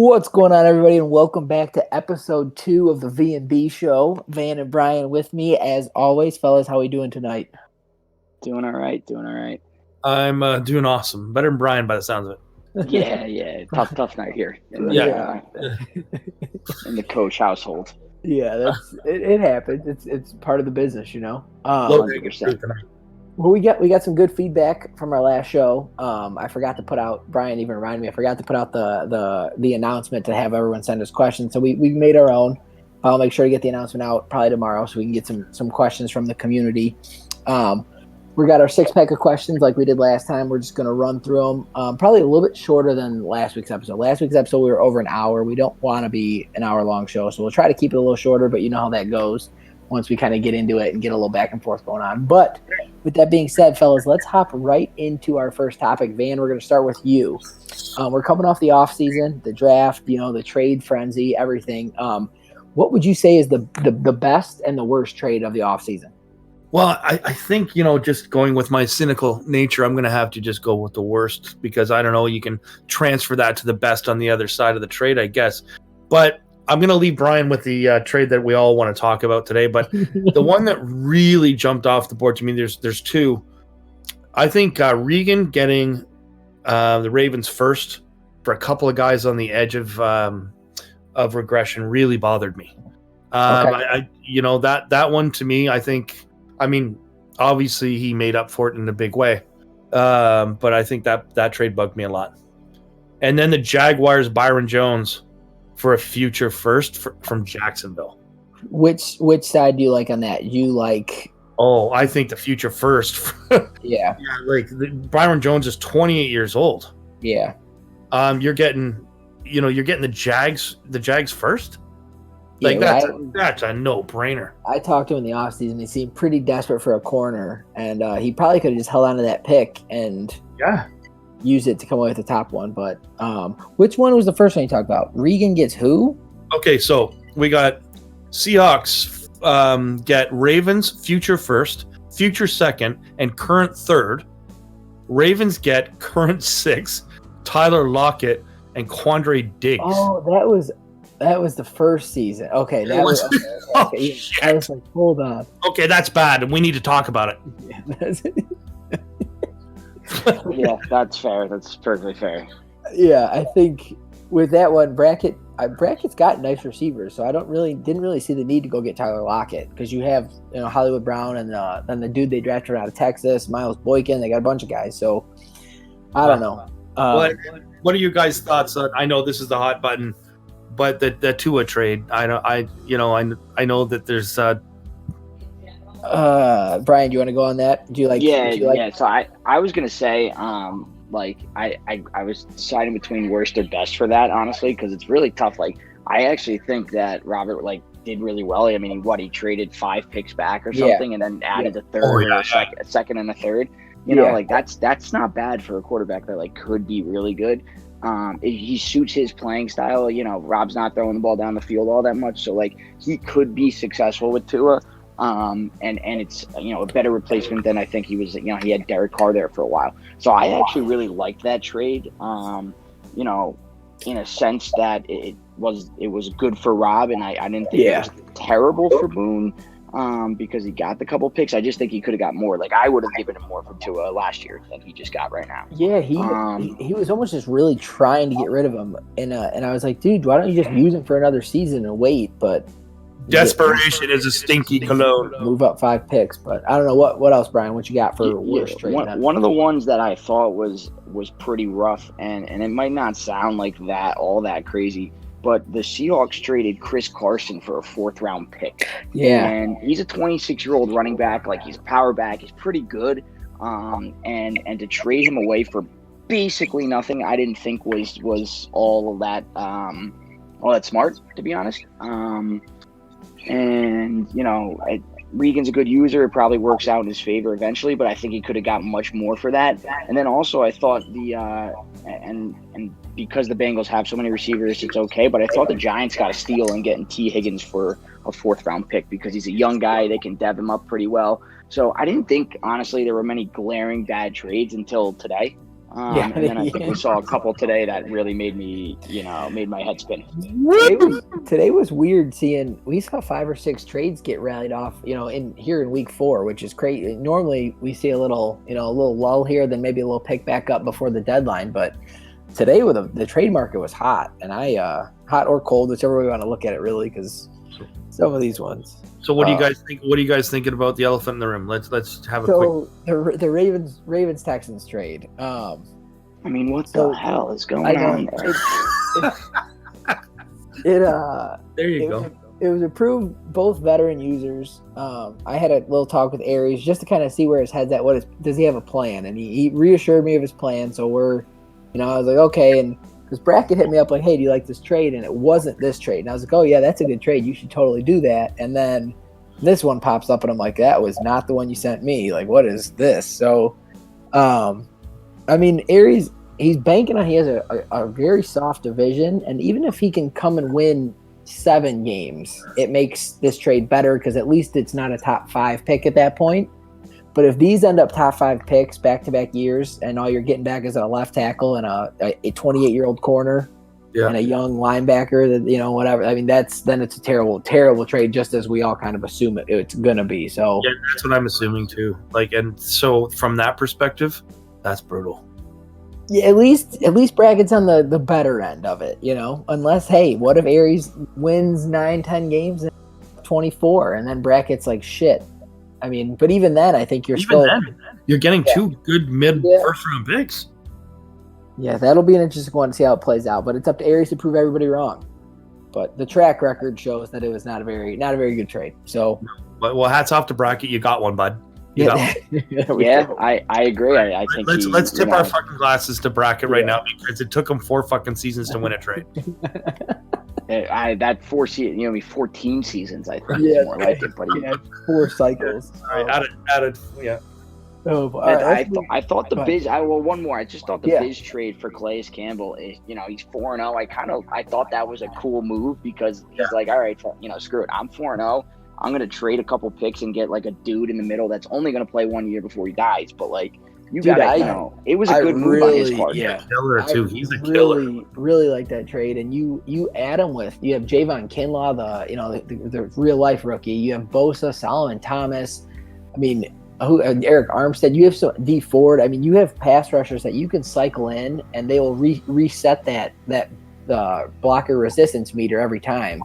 What's going on, everybody, and welcome back to episode 2 of the V&B show. Van and Brian with me, as always. Fellas, how are we doing tonight? Doing all right. I'm doing awesome. Better than Brian by the sounds of it. Yeah. Tough night here in the coach household. Yeah, it happens. It's part of the business, you know. 100%. Well, we got some good feedback from our last show. I forgot to put out. Brian even reminded me. I forgot to put out the announcement to have everyone send us questions. So we made our own. I'll make sure to get the announcement out probably tomorrow, so we can get some questions from the community. We got our 6-pack of questions like we did last time. We're just going to run through them. Probably a little bit shorter than last week's episode. Last week's episode we were over an hour. We don't want to be an hour-long show, so we'll try to keep it a little shorter. But you know how that goes once we kind of get into it and get a little back and forth going on. But with that being said, fellas, let's hop right into our first topic. Van, we're going to start with you. We're coming off the off season, the draft, the trade frenzy, everything. What would you say is the best and the worst trade of the off season? Well, I think, just going with my cynical nature, I'm going to have to just go with the worst because I don't know, you can transfer that to the best on the other side of the trade, I guess. But I'm going to leave Brian with the trade that we all want to talk about today. But the one that really jumped off the board to me, there's two. I think Regan getting the Ravens first for a couple of guys on the edge of regression really bothered me. Okay. That one to me, I mean, obviously he made up for it in a big way. But I think that trade bugged me a lot. And then the Jaguars, Byron Jones for a future first from Jacksonville. Which side do you like on that? You like? Oh, I think the future first. Yeah. Byron Jones is 28 years old. Yeah. You're getting the Jags first. That's a no-brainer. I talked to him in the offseason. He seemed pretty desperate for a corner, and he probably could have just held on to that pick and use it to come away with the top one. But which one was the first one you talked about? Regan gets who? Okay, so we got Seahawks get Ravens future first, future second, and current third. Ravens get current sixth, Tyler Lockett, and Quandre Diggs. Oh, that was the first season. Okay, that was okay. Oh, shit. I was like, hold on. Okay, that's bad, and we need to talk about it. Yeah, that's fair. That's perfectly fair. Yeah, I think with that one, Brackett's got nice receivers, so I didn't really see the need to go get Tyler Lockett because you have Hollywood Brown and then the dude they drafted out of Texas, Miles Boykin. They got a bunch of guys, so I don't know. What are you guys' thoughts on? I know this is the hot button. But the Tua trade, I know that there's. Brian, do you want to go on that? Do you like? Yeah. So I was gonna say, I was deciding between worst or best for that, honestly, because it's really tough. Like, I actually think that Robert did really well. I mean, he traded 5 picks back or something, and then added a third, a second, and a third. That's not bad for a quarterback that could be really good. He suits his playing style. Rob's not throwing the ball down the field all that much, so he could be successful with Tua. And it's a better replacement than I think he was. He had Derek Carr there for a while, so I actually really liked that trade. In a sense that it was good for Rob, and I didn't think it was terrible for Boone. Because he got the couple picks. I just think he could have got more. I would have given him more from Tua last year than he just got right now. Yeah, he was almost just really trying to get rid of him, and I was like, dude, why don't you just use him for another season and wait? But desperation is a stinky cologne. Move up 5 picks, but I don't know what else, Brian. What you got for worst trade? One of the ones that I thought was pretty rough, and it might not sound like that all that crazy. But the Seahawks traded Chris Carson for a 4th-round pick. Yeah. And he's a 26-year-old running back. He's a power back. He's pretty good. And to trade him away for basically nothing, I didn't think was all that smart, to be honest. Regan's a good user. It probably works out in his favor eventually, but I think he could have gotten much more for that. And then also I thought and because the Bengals have so many receivers, it's okay. But I thought the Giants got a steal in getting T. Higgins for a 4th-round pick because he's a young guy. They can dev him up pretty well. So I didn't think, honestly, there were many glaring bad trades until today. And then I think we saw a couple today that really made my head spin. Today was weird seeing. We saw 5 or 6 trades get rallied off, in week 4, which is crazy. Normally we see a little lull here, then maybe a little pick back up before the deadline. But today with the trade market was hot, and hot or cold, whichever way we want to look at it, really, because some of these ones. So what do you guys think? What are you guys thinking about the elephant in the room? Let's have a quick. The Ravens Texans trade. What the hell is going on there? There you go. It was approved, both veteran users. I had a little talk with Aries just to kind of see where his head's at. Does he have a plan? And he reassured me of his plan. So I was like, okay. And because Brackett hit me up like, hey, do you like this trade? And it wasn't this trade. And I was like, oh, yeah, that's a good trade. You should totally do that. And then this one pops up, and I'm like, that was not the one you sent me. Like, what is this? So, Aries, he's banking on he has a very soft division. And even if he can come and win 7 games, it makes this trade better because at least it's not a top 5 pick at that point. But if these end up top 5 picks back-to-back years, and all you're getting back is a left tackle and a 28-year-old corner and a young linebacker, that whatever. Then it's a terrible, terrible trade, just as we all kind of assume it's gonna be. So yeah, that's what I'm assuming too. And so from that perspective, that's brutal. Yeah, at least Brackett's on the better end of it, Unless, hey, what if Aries wins 9-10 games in 24, and then Brackett's like shit. But even then, I think you're getting 2 good first round picks. Yeah, that'll be an interesting one to see how it plays out. But it's up to Aries to prove everybody wrong. But the track record shows that it was not a very good trade. So, well, hats off to Brackett. You got one, bud. I agree. I think let's tip our fucking glasses to Brackett right now, because it took him 4 fucking seasons to win a trade. That 14 seasons, I think. Yeah, more like it, but he had 4 cycles. All right, added. Oh, I thought the Biz. One more. I just thought the Biz trade for Calais Campbell is, he's 4-0. I thought that was a cool move because he's like, all right, screw it. I'm 4-0. I'm gonna trade a couple picks and get like a dude in the middle that's only gonna play 1 year before he dies. But it was a good move on his part. Yeah, killer too. He's a killer. Really like that trade. And you add him with, you have Javon Kinlaw, the real life rookie. You have Bosa, Solomon Thomas. Eric Armstead. You have D Ford. You have pass rushers that you can cycle in, and they will reset that blocker resistance meter every time.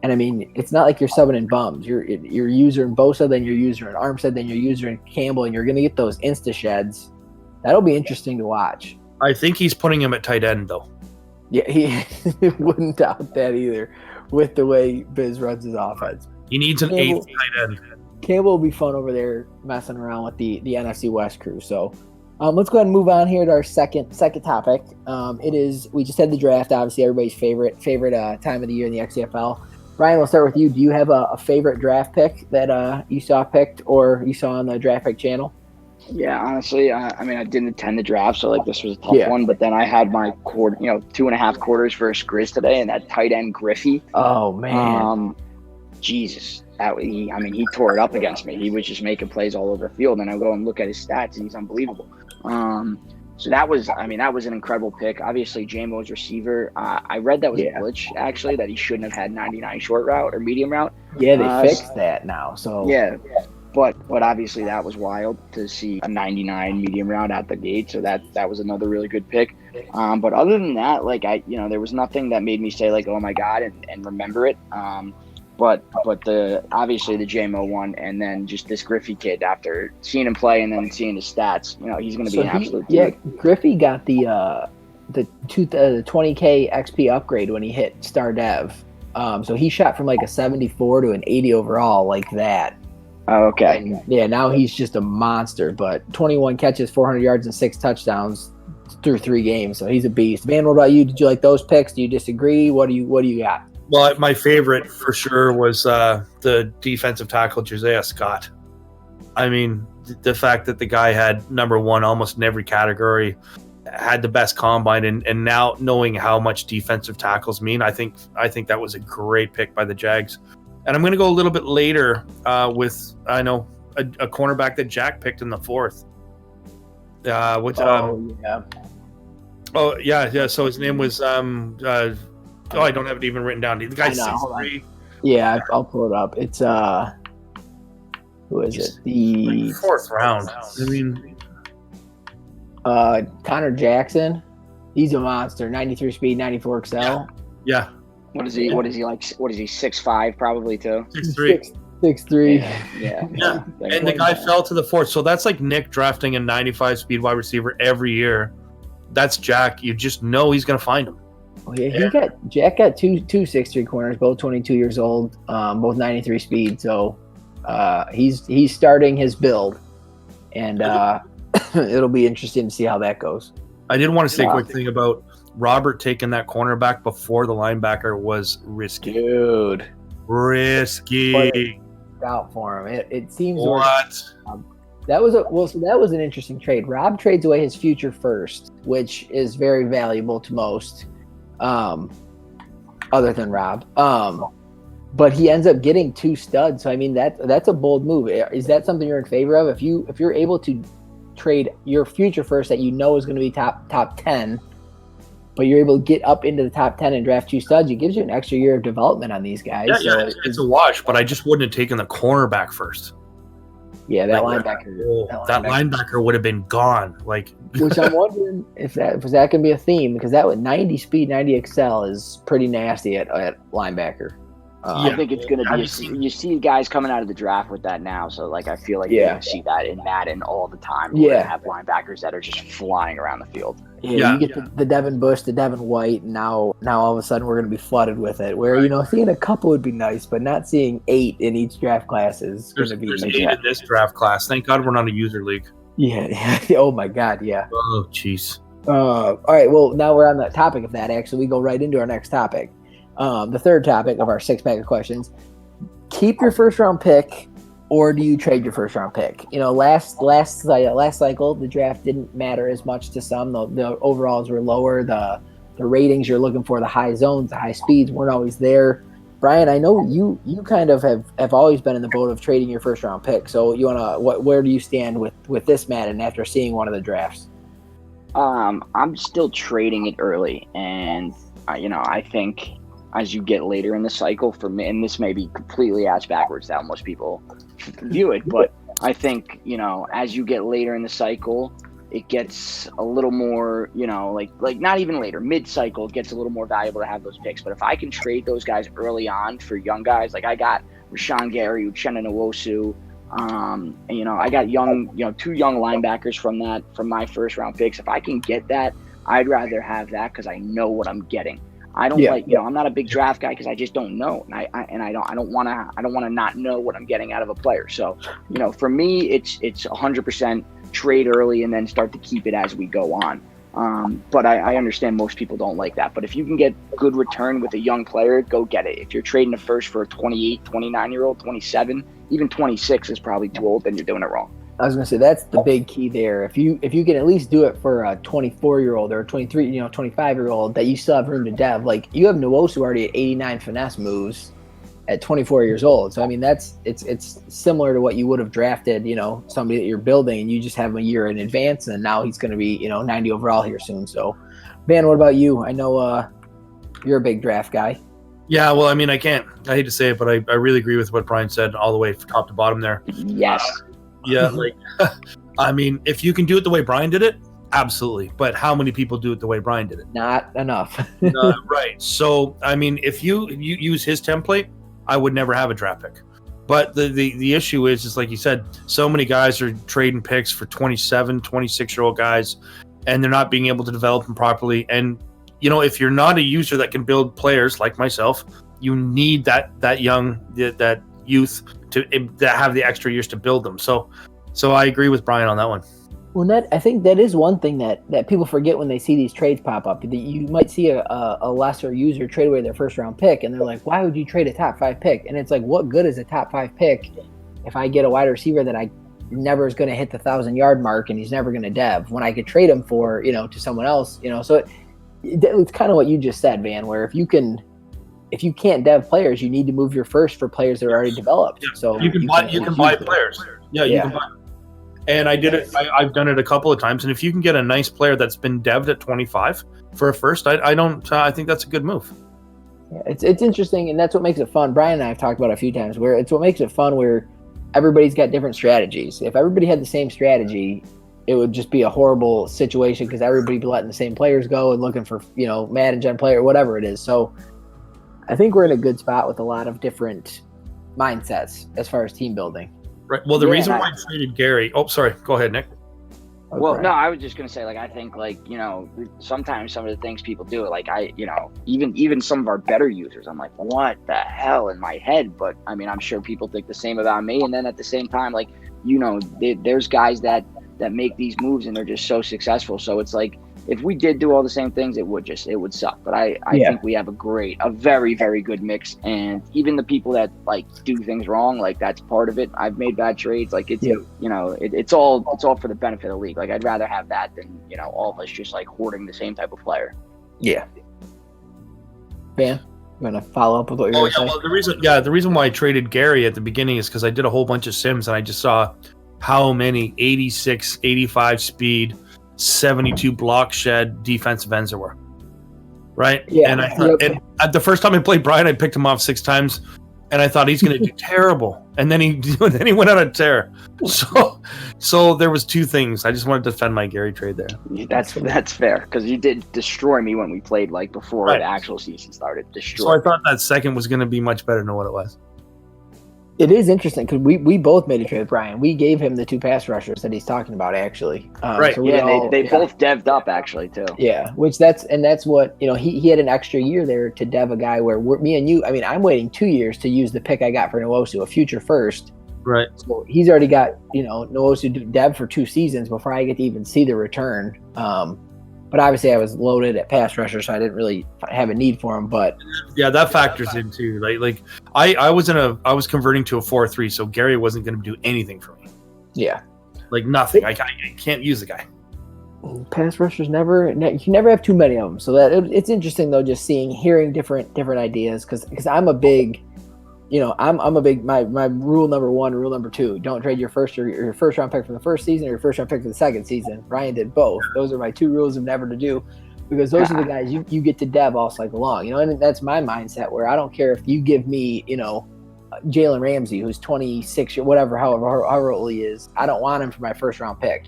And it's not like you're subbing in bums. You're user in Bosa, then you're user in Armstead, then you're user in Campbell, and you're going to get those insta sheds. That'll be interesting to watch. I think he's putting him at tight end, though. Yeah, he wouldn't doubt that either with the way Biz runs his offense. He needs an 8th tight end. Campbell will be fun over there messing around with the NFC West crew. So let's go ahead and move on here to our second topic. We just had the draft, obviously everybody's favorite time of the year in the XCFL. Brian, we'll start with you. Do you have a favorite draft pick that you saw picked or you saw on the draft pick channel? Yeah, honestly, I didn't attend the draft, so this was a tough one. But then I had my 2.5 quarters versus Grizz today, and that tight end Griffey. Oh man, Jesus, he tore it up against me. He was just making plays all over the field, and I go and look at his stats, and he's unbelievable. So that was an incredible pick. Obviously, Jamo's receiver. I read that was a glitch, actually, that he shouldn't have had 99 short route or medium route. Yeah, they fixed that now. So yeah. But obviously that was wild to see a 99 medium route at the gate. So that was another really good pick. But other than that, there was nothing that made me say oh my God, and remember it. But obviously the JMO one, and then just this Griffey kid, after seeing him play and then seeing his stats, he's going to be an absolute dude. Yeah, Griffey got the 20K XP upgrade when he hit Star Dev. So he shot from a 74 to an 80 overall like that. Oh, okay. And now he's just a monster. But 21 catches, 400 yards, and 6 touchdowns through 3 games. So he's a beast. Van, what about you? Did you like those picks? Do you disagree? What do you got? Well, my favorite for sure was the defensive tackle, Josiah Scott. The fact that the guy had number 1 almost in every category, had the best combine, and now knowing how much defensive tackles mean, I think that was a great pick by the Jags. And I'm going to go a little bit later with, a cornerback that Jack picked in the 4th. What's yeah. Oh yeah. So his name was I don't have it even written down. The guy's 6'3". Yeah, I'll pull it up. It's who is it? The fourth round. I mean, Connor Jackson. He's a monster. 93 speed, 94 XL. Yeah. What is he like? What is he? 6'5", probably too. 6'3". 6'3". Yeah. And the guy fell to the fourth. So that's like Nick drafting a 95 speed wide receiver every year. That's Jack. You just know he's going to find him. Oh, yeah, Jack got two 6'3" corners, both 22 years old, both 93 speed. So he's starting his build, and it'll be interesting to see how that goes. I did want to say a quick thing about Robert taking that cornerback before the linebacker was risky. Dude, risky. Out for him. It seems what. That was an interesting trade. Rob trades away his future first, which is very valuable to most, other than Rob. But he ends up getting two studs. So I mean that's a bold move. Is that something you're in favor of? If you're able to trade your future first that you know is going to be top 10, but you're able to get up into the top 10 and draft two studs, it gives you an extra year of development on these guys. Yeah, it's a wash, but I just wouldn't have taken the cornerback first. Yeah, that linebacker would have been gone. Which I'm wondering if that can be a theme, because that with 90 speed, 90 XL is pretty nasty at linebacker. I think it's going to be. You see guys coming out of the draft with that now, so I feel like you're going to see that in Madden all the time. We're going to have linebackers that are just flying around the field. Yeah, you get the Devin Bush, the Devin White, and now all of a sudden we're going to be flooded with it. Where seeing a couple would be nice, but not seeing 8 in each draft class is going to be. There's 8 in this draft class. Thank God we're not a user league. Yeah. Oh my God. Yeah. Oh jeez. All right. Well, now we're on the topic of that. Actually, we go right into our next topic. The third topic of our 6-pack of questions: keep your first round pick, or do you trade your first round pick? Last cycle, the draft didn't matter as much to some. The overalls were lower. The ratings you're looking for, the high zones, the high speeds weren't always there. Brian, I know you kind of have always been in the boat of trading your first round pick. So where do you stand with this Madden after seeing one of the drafts? I'm still trading it early, and I think as you get later in the cycle, for me, and this may be completely ass backwards to how most people view it, but I think, as you get later in the cycle, it gets a little more, like not even later, mid-cycle, it gets a little more valuable to have those picks. But if I can trade those guys early on for young guys, like I got Rashawn Gary, Uchenna Nwosu, I got two young linebackers from my first round picks. If I can get that, I'd rather have that because I know what I'm getting. I don't I'm not a big draft guy because I just don't know, and I don't want to not know what I'm getting out of a player. So, for me, it's 100% trade early and then start to keep it as we go on. But I understand most people don't like that. But if you can get good return with a young player, go get it. If you're trading a first for a 28, 29-year-old, 27, even 26 is probably too old, then you're doing it wrong. I was going to say that's the big key there. If you can at least do it for a 24-year-old or a 23, 25-year-old that you still have room to dev. Like you have Nwosu already at 89 finesse moves at 24 years old. So I mean it's similar to what you would have drafted, somebody that you're building, and you just have him a year in advance, and now he's going to be 90 overall here soon. So, Van, what about you? I know you're a big draft guy. Yeah, well, I mean, I hate to say it, but I really agree with what Brian said all the way from top to bottom there. Yes. Yeah, I mean, if you can do it the way Brian did it, absolutely. But how many people do it the way Brian did it? Not enough. Right. So, I mean, if you use his template, I would never have a draft pick. But the issue is like you said, so many guys are trading picks for 27, 26-year-old guys, and they're not being able to develop them properly. And, if you're not a user that can build players like myself, you need that youth to have the extra years to build them. So I agree with Brian on that one. Well, I think that is one thing that people forget when they see these trades pop up. That you might see a lesser user trade away their first round pick, and they're like, "Why would you trade a top 5 pick?" And it's like, what good is a top 5 pick if I get a wide receiver that I never is going to hit the 1,000-yard mark and he's never going to dev when I could trade him for to someone else? So it's kind of what you just said, Van. Where if you can't dev players, you need to move your first for players that are already developed. Yeah. So you can buy players. Yeah, you can buy. And I did it. I've done it a couple of times. And if you can get a nice player that's been dev'd at 25 for a first, I think that's a good move. Yeah, it's interesting, and that's what makes it fun. Brian and I have talked about it a few times, where it's what makes it fun, where everybody's got different strategies. If everybody had the same strategy, it would just be a horrible situation because everybody be letting the same players go and looking for, Madden Gen player, whatever it is. So I think we're in a good spot with a lot of different mindsets as far as team building. Right. Well, the reason why I traded Gary. Oh, sorry. Go ahead, Nick. Okay. Well, no, I was just gonna say, I think, sometimes some of the things people do, even some of our better users, I'm like, what the hell in my head? But I mean, I'm sure people think the same about me. And then at the same time, there's guys that make these moves and they're just so successful. So it's like, if we did do all the same things, it would suck. But I think we have a very, very good mix. And even the people that do things wrong, that's part of it. I've made bad trades. It's all for the benefit of the league. I'd rather have that than, all of us just hoarding the same type of player. Yeah. Van, you want to follow up with what you're saying? Well, the reason why I traded Gary at the beginning is because I did a whole bunch of sims and I just saw how many 86, 85 speed, 72 block shed defensive ends there were. Right? Yeah. And I thought, and the first time I played Brian, I picked him off 6 times and I thought he's going to do terrible. And then he went on a tear. So there was 2 things. I just wanted to defend my Gary trade there. That's fair, because you did destroy me when we played before the actual season started. So I thought that second was going to be much better than what it was. It is interesting because we both made a trade with Brian. We gave him the 2 pass rushers that he's talking about, actually. Right. So they both dev'd up, actually, too. Yeah, that's what, he had an extra year there to dev a guy where me and you, I'm waiting 2 years to use the pick I got for Nwosu, a future first. Right. So he's already got, Nwosu dev for 2 seasons before I get to even see the return. But obviously I was loaded at pass rusher, so I didn't really have a need for him. But yeah, that factors in too. I was converting to a 4-3, so Gary wasn't going to do anything for me. Yeah, nothing. I can't use the guy. Pass rushers you never have too many of them. So it's interesting though, just hearing different ideas because I'm a big. I'm a big, my rule number 1, rule number 2, don't trade your first round pick from the first season or your first round pick for the second season. Ryan did both. Those are my 2 rules of never to do, because those are the guys you get to dev all cycle long, and that's my mindset, where I don't care if you give me, Jalen Ramsey, who's 26 or whatever, however old he is. I don't want him for my first round pick,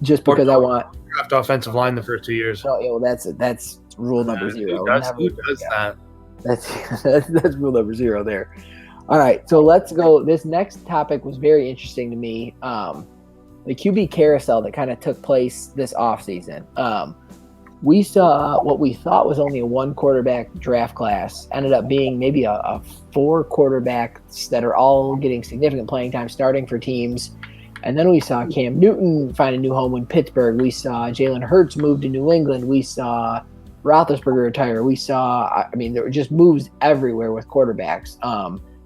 just because I want draft offensive line the first 2 years. Well, that's rule number 0. Who does that? That's rule number 0 there. All right, so let's go. This next topic was very interesting to me. The QB carousel that kind of took place this offseason. We saw what we thought was only a 1 quarterback draft class ended up being maybe a 4 quarterbacks that are all getting significant playing time starting for teams. And then we saw Cam Newton find a new home in Pittsburgh. We saw Jalen Hurts move to New England. We saw Roethlisberger retire. We saw, there were just moves everywhere with quarterbacks.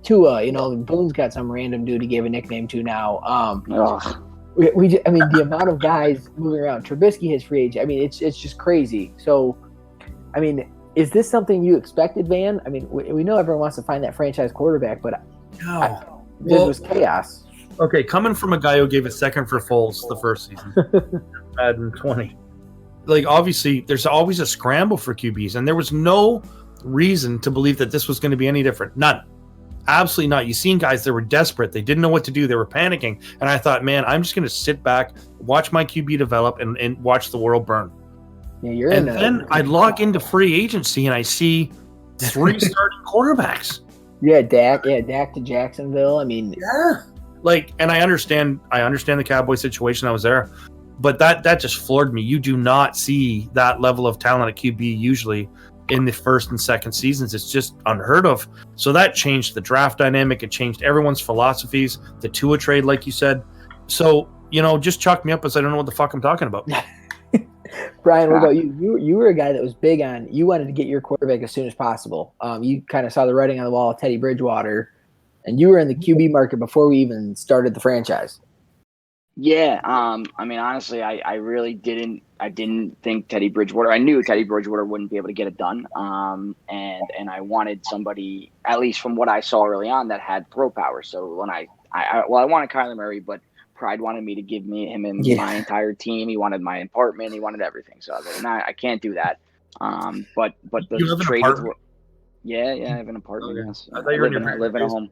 Tua, Boone's got some random dude he gave a nickname to now. The amount of guys moving around. Trubisky has free agent. It's just crazy. So, is this something you expected, Van? We know everyone wants to find that franchise quarterback, but this was chaos. Okay, coming from a guy who gave a second for Foles the first season, Madden 20. Obviously, there's always a scramble for QBs, and there was no reason to believe that this was going to be any different. None. Absolutely not. You seen guys that were desperate. They didn't know what to do. They were panicking. And I thought, man, I'm just going to sit back, watch my QB develop, and watch the world burn. Yeah, then I log into free agency, and I see 3 starting quarterbacks. Yeah, Dak to Jacksonville. Yeah. And I understand the Cowboy situation. I was there. But that just floored me. You do not see that level of talent at QB usually in the first and second seasons. It's just unheard of. So that changed the draft dynamic. It changed everyone's philosophies. The Tua trade, like you said. So, just chalk me up as I don't know what the fuck I'm talking about. Brian, what about you? You were a guy that was big on, you wanted to get your quarterback as soon as possible. You kind of saw the writing on the wall of Teddy Bridgewater, and you were in the QB market before we even started the franchise. Yeah, honestly, I really didn't. I didn't think Teddy Bridgewater. I knew Teddy Bridgewater wouldn't be able to get it done. And I wanted somebody, at least from what I saw early on, that had throw power. So when I wanted Kyler Murray, but Pride wanted me to give him and Yeah. my entire team. He wanted my apartment. He wanted everything. So I was like, nah, I can't do that. But You the have an trade. apartment? Yeah, I have an apartment. Okay. Yes, I thought you were in your I live in a parents' home.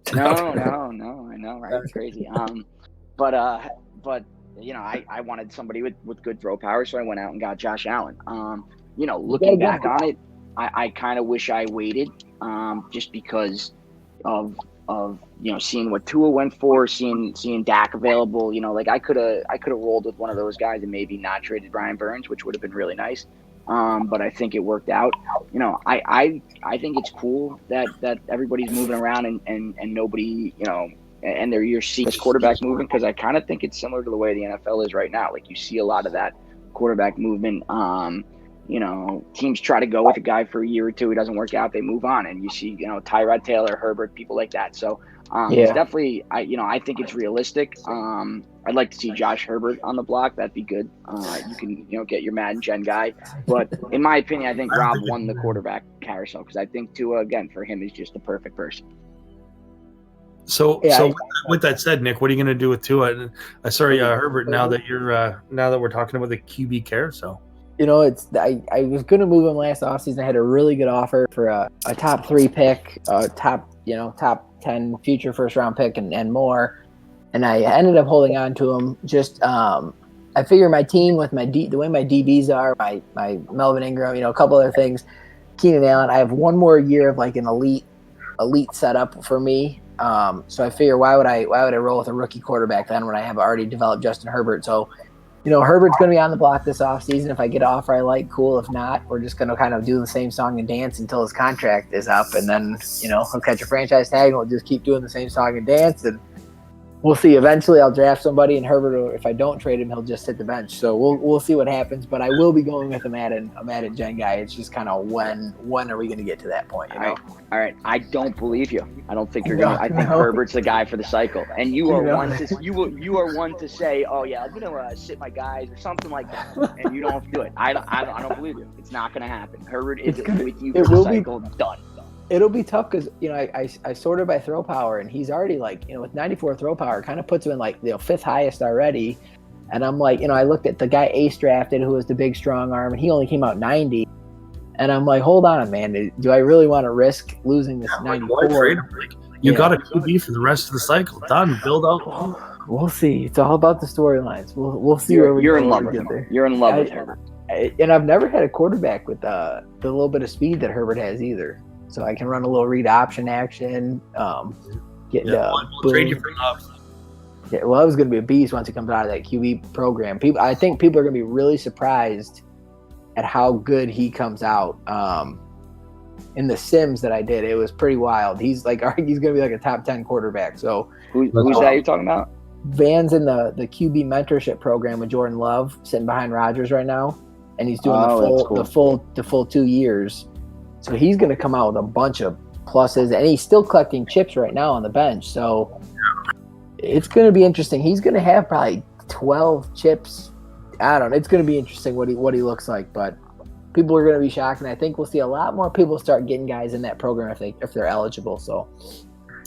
Okay. No, I know, right? It's crazy. But I wanted somebody with good throw power, so I went out and got Josh Allen. Looking back on it, I kind of wish I waited, just because of seeing what Tua went for, seeing Dak available. Like I could have rolled with one of those guys and maybe not traded Brian Burns, which would have been really nice. But I think it worked out. I think it's cool that everybody's moving around and nobody, and you're seeing this quarterback movement, because I kind of think it's similar to the way the NFL is right now. Like you see a lot of that quarterback movement. Teams try to go with a guy for a year or two. He doesn't work out. They move on. And you see, Tyrod Taylor, Herbert, people like that. So it's definitely, I think it's realistic. I'd like to see Josh Herbert on the block. That'd be good. You can, get your Madden Gen guy. But in my opinion, I think Rob won the quarterback carousel, because I think Tua, again, for him, is just the perfect person. So with that said, Nick, what are you going to do with Tua? Herbert. Now that we're talking about the QB carousel. I was going to move him last offseason. I had a really good offer for a top 3 pick, top 10 future first round pick and more. And I ended up holding on to him. Just, I figure my team with the way my DBs are, my Melvin Ingram, a couple other things, Keenan Allen, I have one more year of like an elite setup for me. So I figure why would I roll with a rookie quarterback then when I have already developed Justin Herbert? So, Herbert's going to be on the block this offseason. If I get an offer I like, cool. If not, we're just going to kind of do the same song and dance until his contract is up. And then, he'll catch a franchise tag and we'll just keep doing the same song and dance. And we'll see. Eventually I'll draft somebody, and Herbert, if I don't trade him, he'll just sit the bench. So we'll see what happens. But I will be going with a Madden Gen guy. It's just kind of when are we going to get to that point? All right. I don't believe you. I don't think you're going to. I think Herbert's the guy for the cycle. And you are you are one to say, oh yeah, I'm going to sit my guys or something like that. And you don't do it. I don't believe you. It's not going to happen. Herbert is with you for the cycle. Done. It'll be tough because, I sorted by throw power, and he's already like, with 94 throw power, kind of puts him in like, 5th highest already. And I'm like, I looked at the guy Ace drafted, who was the big strong arm, and he only came out 90. And I'm like, hold on, man. Do I really want to risk losing this 94? You got a QB for the rest of the cycle. Done. Build out. We'll see. It's all about the storylines. We'll see where we You're go in love with him. there. You're in love with Herbert. And I've never had a quarterback with the little bit of speed that Herbert has either. So I can run a little read option action. Trade you for love. Yeah, well, it was going to be a beast once he comes out of that QB program. I think people are going to be really surprised at how good he comes out. In the Sims that I did, it was pretty wild. He's going to be like a top 10 quarterback. So who's that you're talking about? Van's in the QB mentorship program with Jordan Love, sitting behind Rodgers right now, and he's doing the full 2 years. So he's going to come out with a bunch of pluses, and he's still collecting chips right now on the bench. So it's going to be interesting. He's going to have probably 12 chips. I don't know. It's going to be interesting what he looks like, but people are going to be shocked, and I think we'll see a lot more people start getting guys in that program if they're eligible. So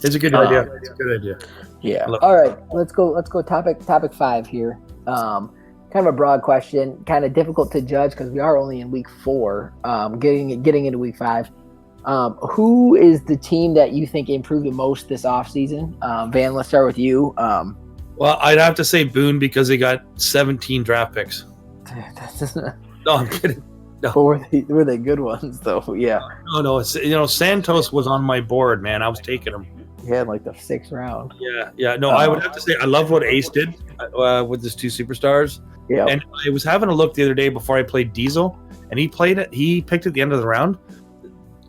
it's a good idea. It's a good idea. Yeah. All right. Let's go. Topic 5 here. Kind of a broad question, kind of difficult to judge because we are only in week 4, getting into week 5. Who is the team that you think improved the most this offseason? Van, let's start with you. Well, I'd have to say Boone because he got 17 draft picks. No, I'm kidding. No. Were they good ones though? Yeah. No. Santos was on my board, man. I was taking him. Yeah, like the 6th round. Yeah. No, I would have to say I love what Ace did with his 2 superstars. Yeah. And I was having a look the other day before I played Diesel, and he picked at the end of the round.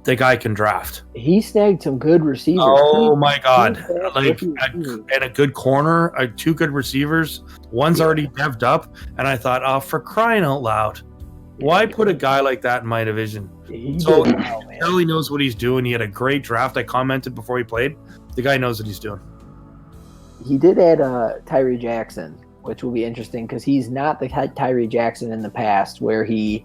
The guy can draft. He snagged some good receivers. Oh my God! And a good corner, 2 good receivers. One's already devved up, and I thought, oh, for crying out loud, why put a guy like that in my division? He knows what he's doing. He had a great draft. I commented before he played. The guy knows what he's doing. He did add Tyree Jackson, which will be interesting because he's not the Tyree Jackson in the past where they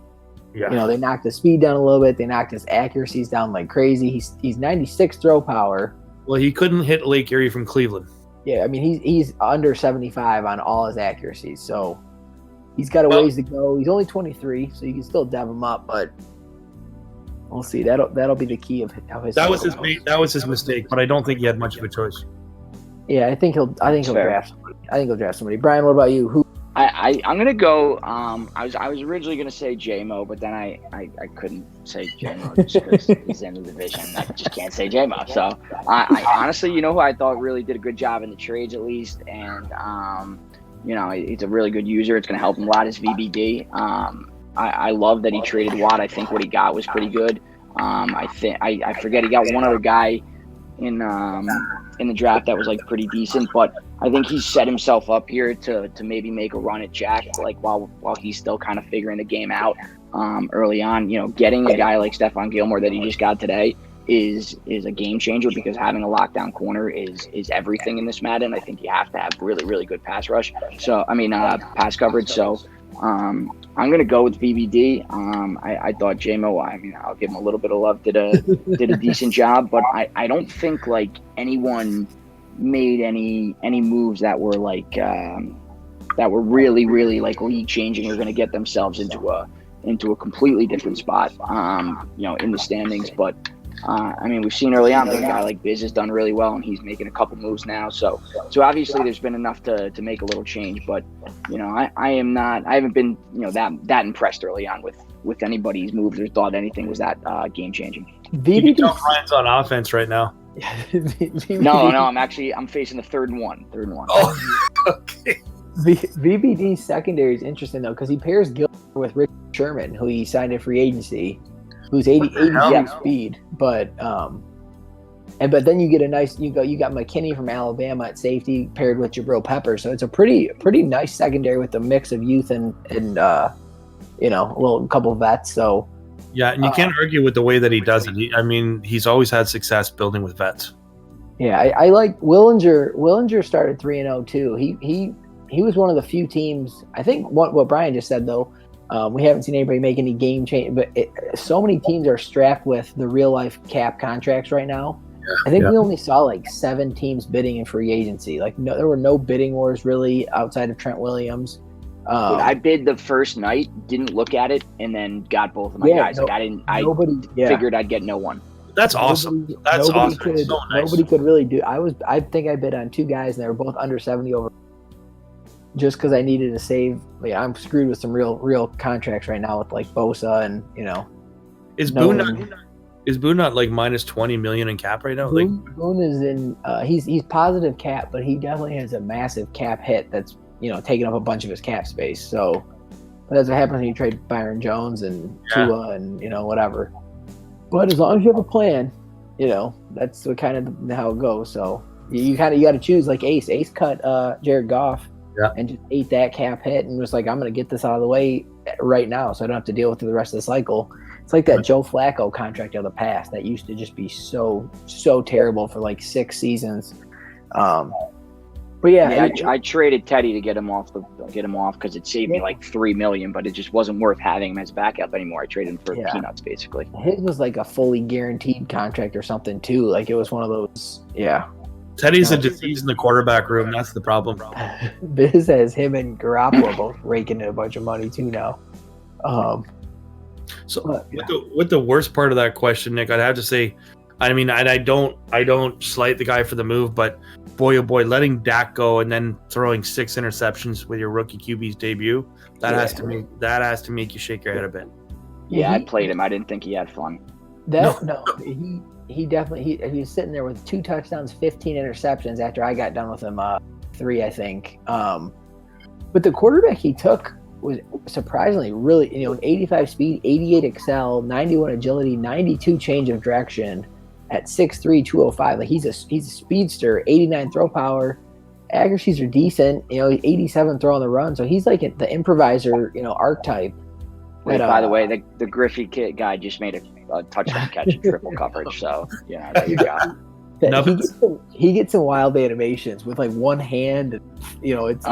knocked the speed down a little bit. They knocked his accuracies down like crazy. He's 96 throw power. Well, he couldn't hit Lake Erie from Cleveland. Yeah, I mean he's under 75 on all his accuracies, so he's got a ways to go. He's only 23, so you can still dev him up, but we'll see. That'll be the key of how his. That was his mistake, but I don't think he had much of a choice. Yeah, I think he'll draft somebody. I think he'll draft somebody. Brian, what about you? Who? I'm gonna go. I was originally gonna say JMO, but then I couldn't say JMO just because he's in the division. I just can't say JMO. So I honestly, you know who I thought really did a good job in the trades at least, and you know, he's a really good user. It's gonna help him a lot. Is VBD. I love that he traded Watt. I think what he got was pretty good. I forget he got one other guy in the draft that was like pretty decent, but I think he's set himself up here to maybe make a run at Jack, like while he's still kind of figuring the game out early on. You know, getting a guy like Stephon Gilmore that he just got today is a game changer, because having a lockdown corner is everything in this Madden. I think you have to have really, really good pass rush. So pass coverage. So I'm gonna go with VBD. I thought JMO, I mean, I'll give him a little bit of love, did a decent job, but I don't think like anyone made any moves that were like that were really, really like league changing or going to get themselves into a completely different spot, you know, in the standings. But I mean, we've seen early on that a guy like Biz has done really well, and he's making a couple moves now. So obviously there's been enough to make a little change. But you know, I haven't been, you know, that impressed early on with anybody's moves or thought anything was that game changing. VBD Ryan's on offense right now. No, I'm facing the third and one. Oh, okay. VBD's secondary is interesting though, because he pairs Gilmore with Richard Sherman, who he signed in free agency, who's 80 speed, but then you get a nice, you got McKinney from Alabama at safety paired with Jabril Pepper, so it's a pretty nice secondary with a mix of youth and you know, a couple of vets. So yeah, and you can't argue with the way that he does it. I mean, he's always had success building with vets. Yeah, I like Willinger. Willinger started 3-0 too. He was one of the few teams. I think what Brian just said though. We haven't seen anybody make any game change, but so many teams are strapped with the real life cap contracts right now. Yeah, I think we only saw like 7 teams bidding in free agency. Like there were no bidding wars really outside of Trent Williams. I bid the first night, didn't look at it, and then got both of my guys. Like I figured I'd get no one. That's awesome. That's awesome. So nice. Nobody could really do. I think I bid on 2 guys, and they were both under 70 over. Just because I needed to save. Yeah, I'm screwed with some real contracts right now with like Bosa and, you know. Is Boone not like minus 20 million in cap right now? Boone is in. He's positive cap, but he definitely has a massive cap hit that's, you know, taking up a bunch of his cap space. So that's what happens when you trade Byron Jones and Tua and, you know, whatever. But as long as you have a plan, you know, that's what kind of how it goes. So you got to choose. Like Ace cut Jared Goff. Yeah. And just ate that cap hit and was like, I'm going to get this out of the way right now so I don't have to deal with it the rest of the cycle. It's like that Joe Flacco contract of the past that used to just be so terrible for like 6 seasons. But yeah, I traded Teddy to get him off because it saved me like $3 million, but it just wasn't worth having him as backup anymore. I traded him for peanuts basically. His was like a fully guaranteed contract or something too. Like it was one of those. Yeah. Teddy's a disease in the quarterback room. That's the problem. Biz has him and Garoppolo both raking in a bunch of money too now. With the worst part of that question, Nick, I'd have to say, I mean, I don't slight the guy for the move, but boy, oh boy, letting Dak go and then throwing 6 interceptions with your rookie QB's debut, that has to make you shake your head a bit. Yeah, I played him. I didn't think he had fun. He definitely he was sitting there with 2 touchdowns, 15 interceptions after I got done with him 3, I think. But the quarterback he took was surprisingly really, you know, an 85 speed, 88 excel, 91 agility, 92 change of direction at 6'3", 205. Like he's a speedster, 89 throw power, accuracies are decent, you know, 87 throw on the run. So he's like the improviser, you know, archetype. Wait, by the way, the Griffey kid guy just made a touchdown catch in triple coverage. So yeah, there you go. He gets some wild animations with like one hand. And, you know, it's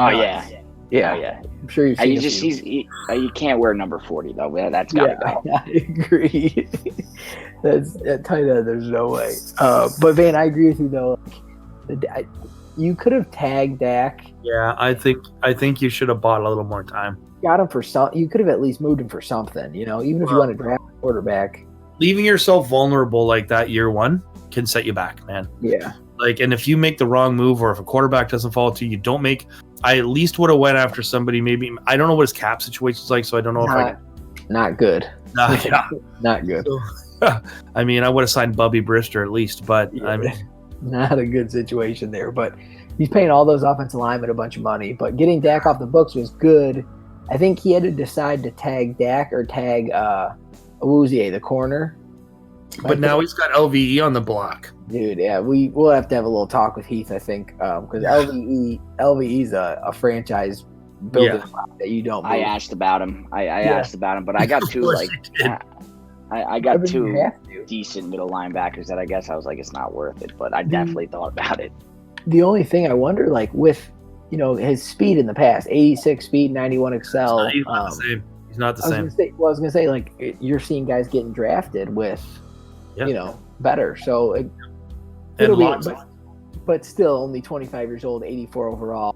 yeah. I'm sure you've seen. You can't wear number 40 though. That's gotta go. I agree. I tell you that there's no way. But Van, I agree with you though. You could have tagged Dak. Yeah, I think you should have bought a little more time. Got him for some. You could have at least moved him for something. Even if you want to draft a quarterback. Leaving yourself vulnerable like that year one can set you back, man. Yeah. And if you make the wrong move, or if a quarterback doesn't fall to you, don't make. I at least would have went after somebody. Maybe I don't know what his cap situation's like, so I don't know if I. Not good. Yeah, not good. So, I mean, I would have signed Bubby Brister at least, but I mean, not a good situation there. But he's paying all those offensive linemen a bunch of money. But getting Dak off the books was good. I think he had to decide to tag Dak or tag Awuzie, the corner. But now he's got LVE on the block. Dude, yeah, we'll have to have a little talk with Heath, I think, because LVE's a franchise building block that you don't move. I asked about him. I asked about him, but I got two I got two decent middle linebackers that I guess I was like, it's not worth it, but I definitely thought about it. The only thing I wonder, with his speed in the past, 86 speed, 91 excel. He's not the same. He's not the same. I was gonna say, you're seeing guys getting drafted with, better. So it'll be, but still only 25 years old, 84 overall.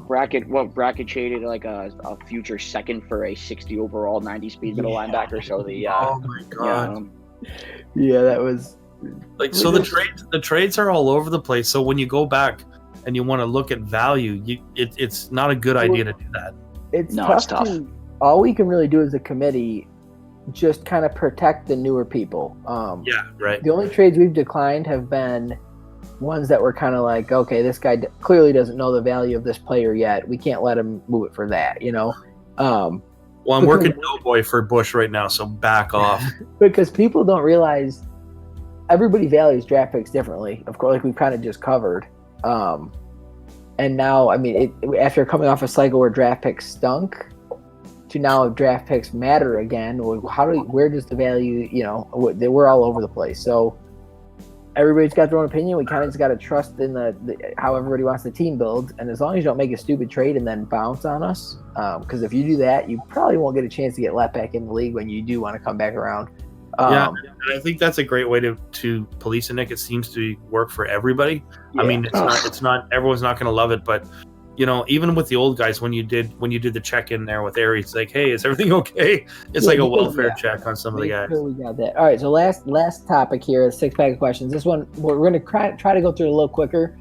Bracket shaded like a future second for a 60 overall, 90 speed middle linebacker. So oh my god. That was so the trades are all over the place. So when you go back and you want to look at value, it's not a good idea to do that. It's tough. All we can really do as a committee, just kind of protect the newer people. Right. The only trades we've declined have been ones that were kind of like, okay, this guy clearly doesn't know the value of this player yet. We can't let him move it for that, Well, I'm working Doughboy for Bush right now, so back off. Because people don't realize everybody values draft picks differently. Of course, like we've kind of just covered. And now, I mean, after coming off a cycle where draft picks stunk, to now draft picks matter again. Where does the value? We're all over the place. So everybody's got their own opinion. We kind of just got to trust in the how everybody wants the team build. And as long as you don't make a stupid trade and then bounce on us, because if you do that, you probably won't get a chance to get let back in the league when you do want to come back around. And I think that's a great way to police it, Nick. It seems to work for everybody. I mean, it's not everyone's not going to love it, but even with the old guys, when you did the check-in there with Aries, it's like, hey, is everything okay? It's like a welfare check on some of the guys. Sure we got that. All right, so last topic here, 6-pack of questions. This one we're going to try to go through it a little quicker,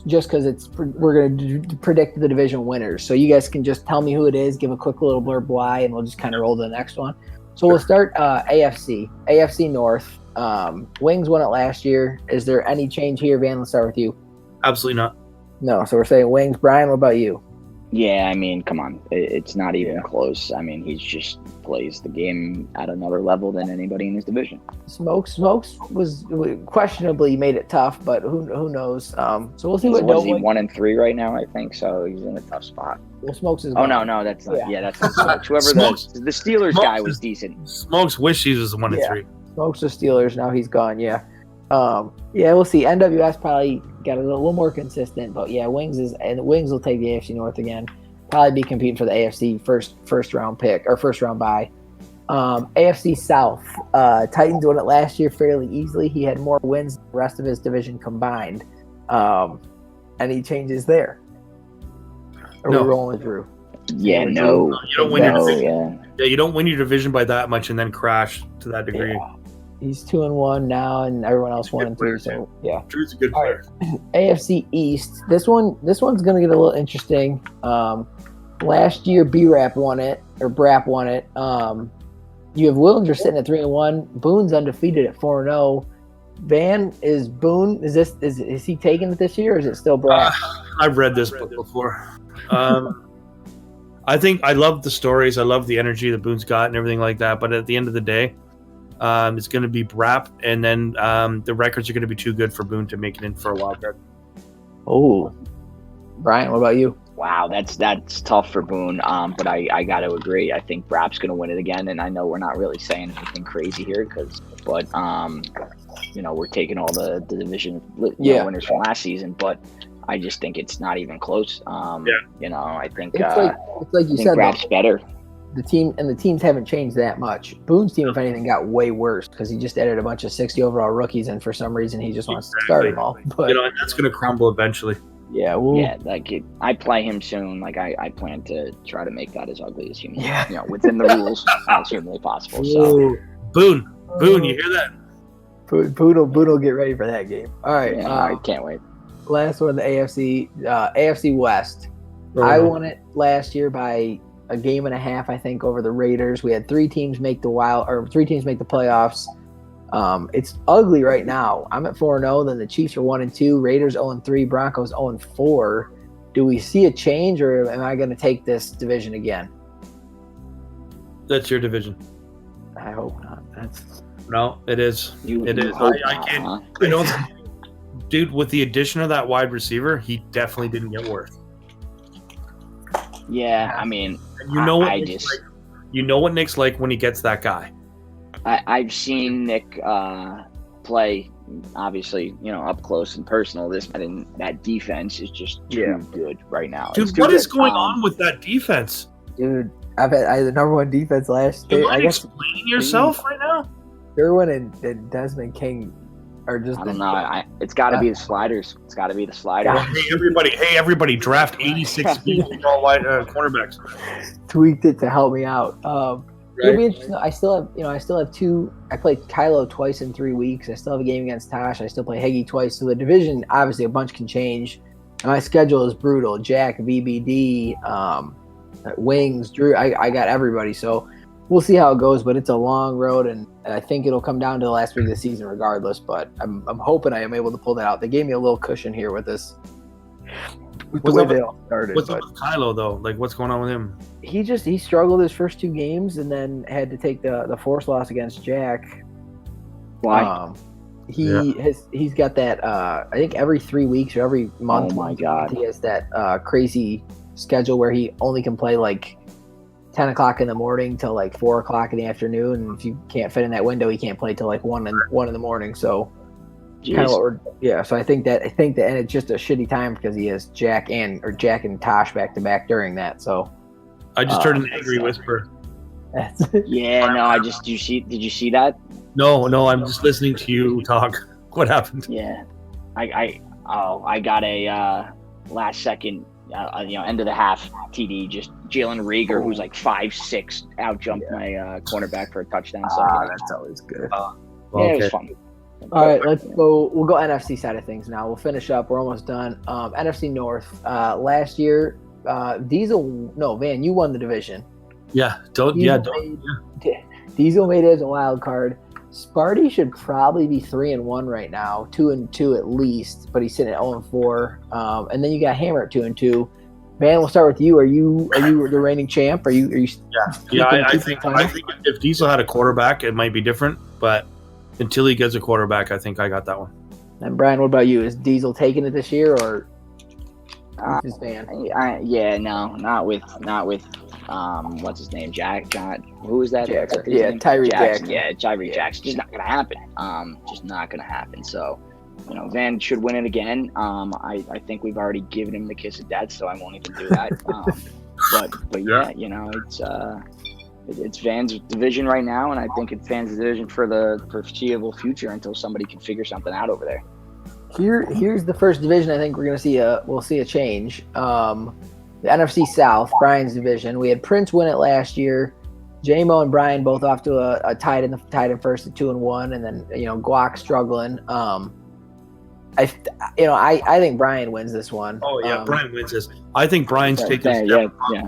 just because we're going to predict the division winners. So you guys can just tell me who it is, give a quick little blurb why, and we'll just kind of roll to the next one. So we'll start AFC North. Wings won it last year. Is there any change here, Van? Let's start with you. Absolutely not. No, so we're saying Wings. Brian, what about you? Yeah, I mean, come on. It's not even close. I mean, he just plays the game at another level than anybody in his division. Smokes was questionably made it tough, but who knows? So we'll see what is he 1-3 right now, I think, so he's in a tough spot. Well, Smokes is gone. No, that's not. Yeah, that's not Smokes. Whoever the Steelers guy was decent. Smokes wish he was 1-3. Smokes the Steelers. Now he's gone. Yeah. We'll see. NWS probably got a little more consistent, but Wings will take the AFC North again. Probably be competing for the AFC first round pick or first round bye. AFC South. Titans won it last year fairly easily. He had more wins than the rest of his division combined. Any changes there? Or we're rolling through? Yeah, no. You don't win your division. Yeah, you don't win your division by that much and then crash to that degree. Yeah. He's 2-1 now, and everyone else 1-2. So Drew's a good player. Right. AFC East. This one's going to get a little interesting. Last year, B-Rap won it, or Brap won it. You have Willinger sitting at 3-1. Boone's undefeated at 4-0. Van, is Boone? Is he taking it this year, or is it still Brap? I've read this book before. I think I love the stories. I love the energy that Boone's got and everything like that. But at the end of the day, it's going to be Brap, and then the records are going to be too good for Boone to make it in for a wild card. Oh, Brian, what about you? Wow, that's tough for Boone. But I got to agree. I think Brap's going to win it again, and I know we're not really saying anything crazy here, but we're taking all the division winners from last season, but I just think it's not even close. I think it's like you said, Brap's better. The teams haven't changed that much. Boone's team, if anything, got way worse because he just added a bunch of 60 overall rookies, and for some reason he just wants to start them all. But that's going to crumble eventually. Yeah, like I play him soon. Like I plan to try to make that as ugly as humanly, within the rules as humanly possible. So Boone, you hear that? Boone, get ready for that game. All right, I can't wait. Last one, the AFC West. I won it last year by a game and a half, I think, over the Raiders. We had three teams make the playoffs. It's ugly right now. I'm at 4-0. Then the Chiefs are 1-2. Raiders 0-3. Broncos 0-4. Do we see a change, or am I going to take this division again? That's your division. I hope not. No, it is. It is. I can't. Dude, with the addition of that wide receiver, he definitely didn't get worse. Yeah, I mean, you know what Nick's like when he gets that guy. I've seen Nick play, obviously, up close and personal. That defense is just too good right now. Dude, what is going on with that defense? Dude, I had the number one defense last year. I guess explaining yourself right now? Irwin and Desmond King are just. I don't know. It's got to be the sliders. It's got to be the sliders. Hey, everybody! Draft 86 cornerbacks. Tweaked it to help me out. It'll be interesting. I still have two. I played Kylo twice in 3 weeks. I still have a game against Tosh. I still play Heggie twice. So the division, obviously, a bunch can change. And my schedule is brutal. Jack, VBD, Wings, Drew. I got everybody. So we'll see how it goes. But it's a long road, and I think it'll come down to the last week of the season, regardless. But I'm hoping I am able to pull that out. They gave me a little cushion here with this. What's up with Kylo though? Like, what's going on with him? He struggled his first 2 games and then had to take the forced loss against Jack. Why? He's got that. I think every 3 weeks or every month. Oh my God! He has that crazy schedule where he only can play like 10 o'clock in the morning till like 4 o'clock in the afternoon, and if you can't fit in that window, he can't play till like 1 in the morning. So. Kind of so I think that and it's just a shitty time because he has Jack and Tosh back to back during that. So I just heard an angry whisper. Yeah, no, did you see that? No, I'm just listening to you talk. What happened? Yeah, I got a last second, end of the half TD. Just Jalen Reagor, who's like 5'6", out jumped my cornerback for a touchdown. So that's always good. It was fun. All right, let's go. We'll go NFC side of things now. We'll finish up. We're almost done. NFC North. Last year, Van, you won the division. Yeah, Diesel made it as a wild card. Sparty should probably be 3-1 right now, 2-2 at least, but he's sitting at 0-4. And then you got Hammer at 2-2. Van, we'll start with you. Are you the reigning champ? Are you? Yeah. I think if Diesel had a quarterback, it might be different, but. Until he gets a quarterback, I think I got that one. And Brian, what about you? Is Diesel taking it this year, or his fan? Not with what's his name? Who is that? Tyree Jackson. Yeah, Tyree Jackson. Just not gonna happen. Just not gonna happen. So, Van should win it again. I think we've already given him the kiss of death, so I won't even do that. But yeah, it's Van's division right now, and I think it's Van's division for the foreseeable future until somebody can figure something out over there. Here's the first division. I think we'll see a change. The NFC South, Brian's division. We had Prince win it last year. J-Mo and Brian both off to a tied in first at 2-1, and then Guac struggling. I think Brian wins this one. Oh yeah, Brian wins this. I think Brian's taking a step up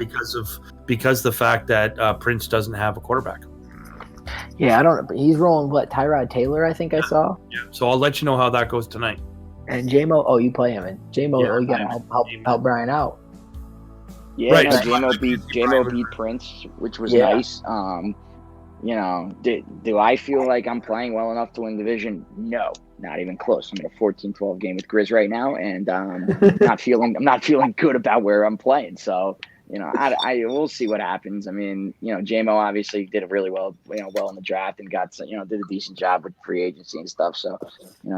because the fact that Prince doesn't have a quarterback. Yeah, I don't. He's rolling Tyrod Taylor. I think I saw. Yeah. So I'll let you know how that goes tonight. And J-Mo, you play him, and J-Mo, you gotta help Brian out. Yeah, right. J-Mo beat Prince, which was nice. Do I feel like I'm playing well enough to win division? No, not even close. I'm in a 14-12 game with Grizz right now, and I'm not feeling good about where I'm playing. So, I will see what happens. I mean, J-Mo obviously did really well, well in the draft and got, did a decent job with free agency and stuff. So,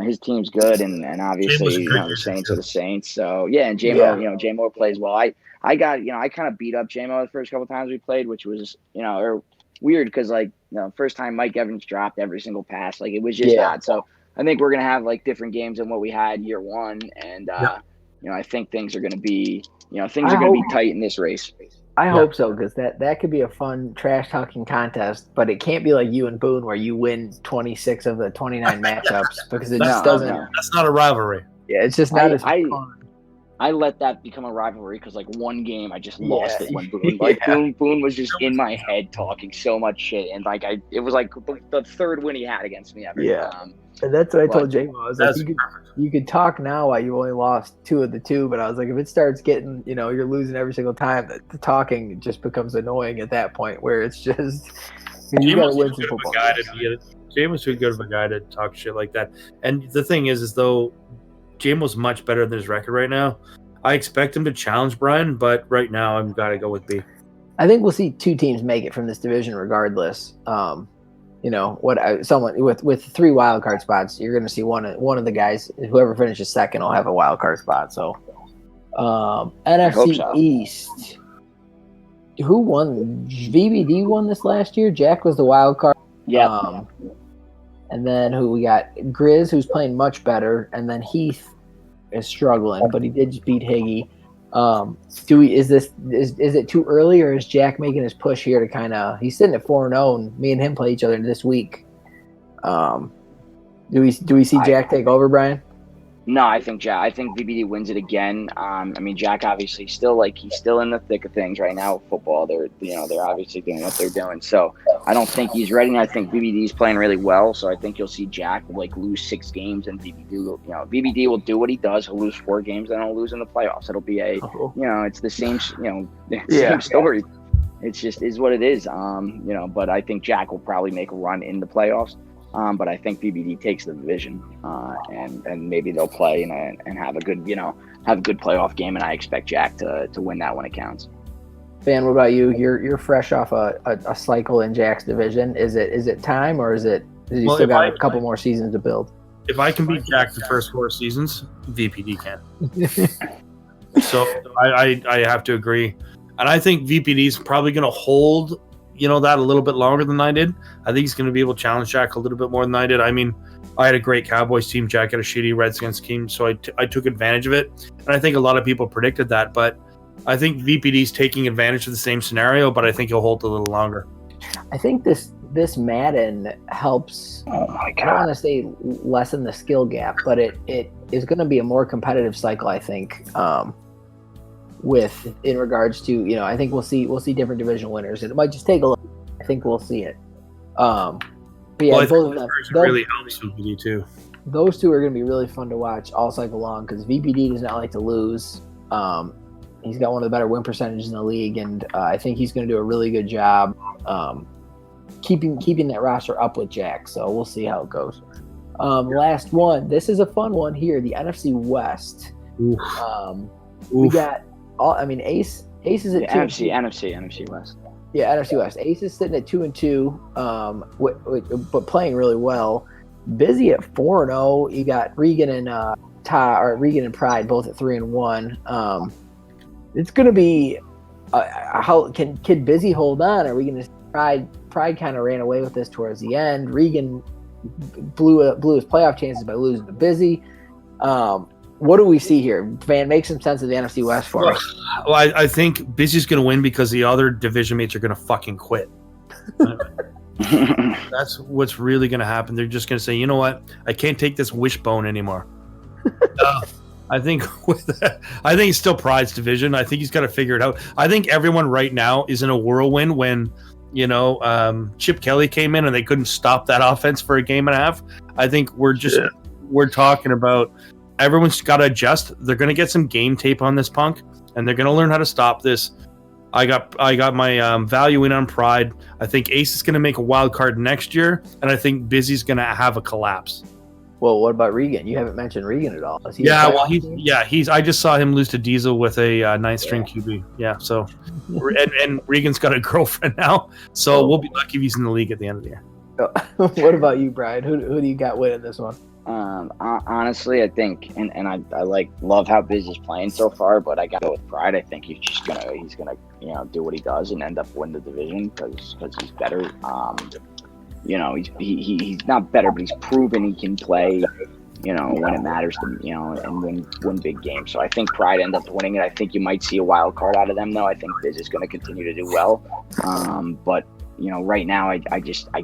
his team's good, and obviously, the Saints are the Saints. So yeah, and J-Mo plays well. I kind of beat up J-Mo the first couple times we played, which was, weird because first time Mike Evans dropped every single pass, it was just odd. So I think we're gonna have different games than what we had year one, and I think things are going to be tight in this race. I hope so, because that could be a fun trash talking contest, but it can't be like you and Boone where you win 26 of the 29 matchups, because it just doesn't. No. That's not a rivalry. Yeah, it's just not as fun. I let that become a rivalry because one game I just lost it when Boone Boone was just in my head talking so much shit, and it was like the third win he had against me ever. Yeah. And that's what I told J-Mo. I was like, you could talk now while you only lost 2 of the 2, but I was like, if it starts getting, you're losing every single time, the talking just becomes annoying at that point where it's just, you got to win some football. J-Mo's too good of a guy to talk shit like that. And the thing is though, J-Mo's much better than his record right now. I expect him to challenge Brian, but right now I've got to go with B. I think we'll see 2 teams make it from this division regardless. Someone with 3 wild card spots, you're going to see one of the guys, whoever finishes second, will have a wild card spot. So, NFC East, who won? VBD won this last year. Jack was the wild card. Yeah. And then who we got? Grizz, who's playing much better, and then Heath is struggling, but he did just beat Higgy. Is it too early, or is Jack making his push here to kind of? He's sitting at 4-0, and me and him play each other this week. Do we see Jack take over, Brian? No, I think VBD wins it again. Jack obviously he's still in the thick of things right now with football. They're obviously doing what they're doing. So I don't think he's ready. I think VBD is playing really well. So I think you'll see Jack lose 6 games, and VBD will do what he does. He'll lose 4 games, then he'll lose in the playoffs. It'll be it's the same same story. It's just is what it is. But I think Jack will probably make a run in the playoffs. But I think VBD takes the division, and maybe they'll play and have a good playoff game, and I expect Jack to win that when it counts. Van, what about you? You're fresh off a cycle in Jack's division. Is it time, or is you still got a couple more seasons to build? If I can beat Jack the first 4 seasons, VPD can. So I have to agree, and I think VPD is probably going to hold that a little bit longer than I did. I think he's going to be able to challenge Jack a little bit more than I did. I had a great Cowboys team. Jack had a shitty Redskins team, so I took advantage of it. And I think a lot of people predicted that, but I think VPD's taking advantage of the same scenario, but I think he'll hold a little longer. I think this Madden helps. Oh my God. I don't want to say lessen the skill gap, but it is going to be a more competitive cycle, I think. In regards to, I think we'll see different division winners. It might just take a little. I think we'll see it. But yeah, both of them really helps VPD too. Those 2 are going to be really fun to watch all cycle long because VPD does not like to lose. He's got one of the better win percentages in the league, and I think he's going to do a really good job keeping that roster up with Jack. So we'll see how it goes. Last one. This is a fun one here. The NFC West. We got. Ace is at 2. NFC West. Yeah, NFC West. Ace is sitting at 2-2, but playing really well. Busy at 4-0. You got Regan and Regan and Pride both at 3-1. It's going to be how can Busy hold on? Are we going to Pride kind of ran away with this towards the end. Regan blew his playoff chances by losing to Busy. What do we see here? Van, make some sense of the NFC West for us. Well, I think Busy's going to win because the other division mates are going to fucking quit. That's what's really going to happen. They're just going to say, you know what? I can't take this wishbone anymore. I think it's still Pride's division. I think he's got to figure it out. I think everyone right now is in a whirlwind when, Chip Kelly came in and they couldn't stop that offense for a game and a half. I think we're talking about everyone's got to adjust. They're going to get some game tape on this punk, and they're going to learn how to stop this. I got my value in on Pride. I think Ace is going to make a wild card next year, and I think Busy's going to have a collapse. Well, what about Regan? You haven't mentioned Regan at all. He's. I just saw him lose to Diesel with a 9th string QB. Yeah, so and Regan's got a girlfriend now, so we'll be lucky if he's in the league at the end of the year. What about you, Brian? Who do you got winning this one? Honestly, I think, and I love how Biz is playing so far, but I got to go with Pride. I think he's gonna do what he does and end up win the division because he's better. He's not better, but he's proven he can play when it matters to, and win big games. So I think Pride ends up winning it. I think you might see a wild card out of them, though. I think Biz is going to continue to do well. But right now I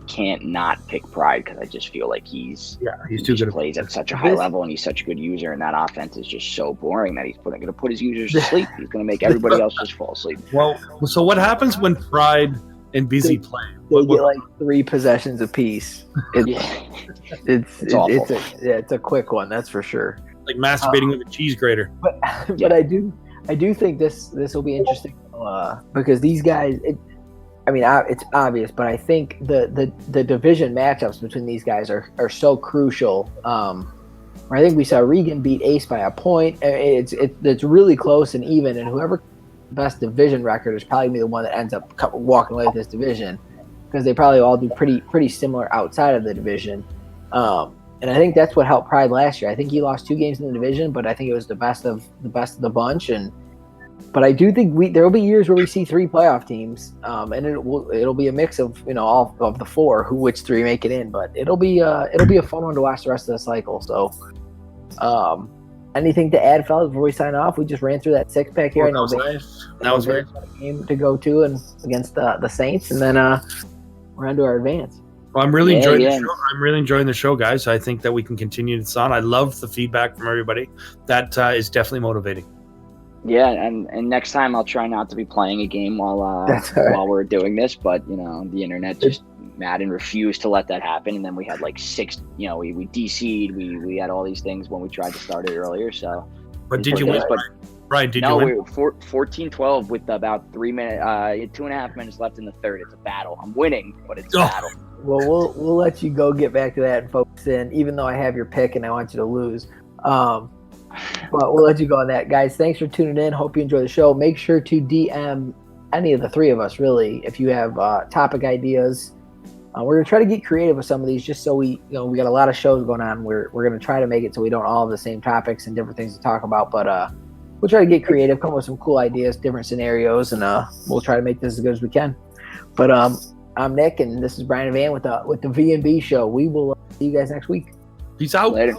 can't not pick Pride because I just feel like he's too good. Plays at such a high level, and he's such a good user, and that offense is just so boring that he's going to put his users to sleep. He's going to make everybody else just fall asleep. Well, so what happens when Pride and Busy play? They get like 3 possessions apiece. It's a quick one, that's for sure. Like masturbating with a cheese grater. But I do think this will be interesting because these guys. It's obvious, but I think the division matchups between these guys are so crucial. I think we saw Regan beat Ace by a point. It's really close and even, and whoever best division record is probably gonna be the one that ends up walking away with this division because they probably all do pretty similar outside of the division. And I think that's what helped Pride last year. I think he lost 2 games in the division, but I think it was the best of the bunch. But I do think there will be years where we see 3 playoff teams, and it'll be a mix of all of the 4 which 3 make it in. But it'll be a fun one to watch the rest of the cycle. So, anything to add, fellas, before we sign off? We just ran through that 6-pack here. That was nice. That was great. Game to go to and against the Saints, and then we're on to our advance. Well, I'm really enjoying the show. I'm really enjoying the show, guys. I think that we can continue this on. I love the feedback from everybody. That is definitely motivating. Yeah, and next time I'll try not to be playing a game while we're doing this, but the internet just Madden refused to let that happen, and then we had like 6. We DC'd, we had all these things when we tried to start it earlier. So, but did you win? Brian, did you win? No, we were 14-12 with about 2.5 minutes left in the third. It's a battle. I'm winning, but it's a battle. Well, we'll let you go get back to that and focus in, even though I have your pick and I want you to lose. But we'll let you go on that. Guys, thanks for tuning in. Hope you enjoy the show. Make sure to DM any of the 3 of us, really, if you have topic ideas. We're going to try to get creative with some of these just so we got a lot of shows going on. We're going to try to make it so we don't all have the same topics and different things to talk about. But we'll try to get creative, come up with some cool ideas, different scenarios, and we'll try to make this as good as we can. But I'm Nick, and this is Brian and Van with the V&B show. We will see you guys next week. Peace out. Later.